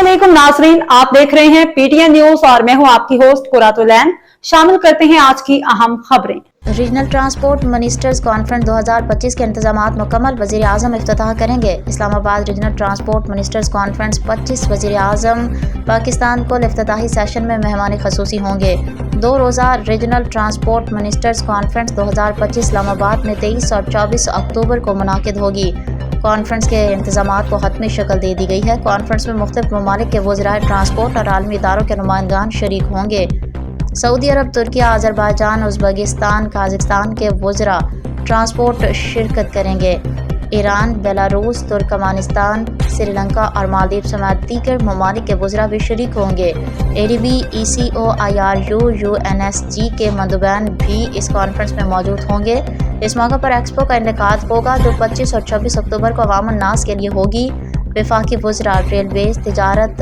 अस्सलामुअलैकुम नाजरीन, आप देख रहे हैं पीटीएन न्यूज और मैं हूं आपकी होस्ट कुरातुलैन। शामिल करते हैं आज की अहम खबरें। रीजनल ट्रांसपोर्ट मिनिस्टर्स कॉन्फ्रेंस 2025 के इंतजामात मुकम्मल, वज़ीर आज़म इफ्तिताह करेंगे। Islamabad regional transport ministers conference 25 वज़ीर आज़म पाकिस्तान को इफ्तिताही सेशन में मेहमान खसूसी होंगे। 2 रोज़ा regional transport ministers conference 2025 Islamabad में 23 और 24 अक्टूबर को मुनाकिद होगी। कॉन्फ्रेंस के इंतजामात को हतमी शक्ल दे दी गई है। कॉन्फ्रेंस में मुख्तलिफ ममालिक के वज़राए ट्रांसपोर्ट और आलमी इदारों के नुमाइंदान शरीक होंगे। सऊदी अरब, तुर्किया, अज़रबैजान, उज़्बेकिस्तान, काज़ाकिस्तान के वज़रा ट्रांसपोर्ट शिरकत करेंगे। ईरान, बेलारूस, तुर्कमानिस्तान, श्रीलंका और मालदीव समेत दीगर ममालिक के वज़रा भी शरीक होंगे। ADB, ECO, IRU, UNSG के मंदुबैन भी इस कॉन्फ्रेंस में मौजूद होंगे। इस मौके पर एक्सपो का इनेकाद होगा जो 25 और 26 अक्टूबर को अवाम अन्नास के लिए होगी। वफाकी वज़रा, रेलवेज, तिजारत,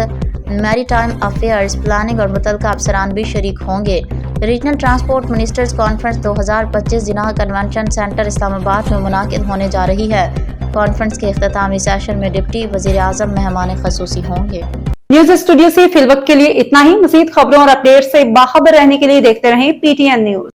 मैरीटाइम अफेयर्स, प्लानिंग और मुतल्लिका अफसरान भी शरीक होंगे। Regional transport ministers conference 2025 Jinnah convention centre Islamabad में मुनाकिद होने जा रही है। कॉन्फ्रेंस के इख्तितामी सेशन में डिप्टी वज़ीर आज़म मेहमान खसूसी होंगे। न्यूज स्टूडियो से फिल वक्त के लिए इतना ही। मज़ीद खबरों और अपडेट से बाखबर रहने के लिए देखते रहें पीटीएन न्यूज।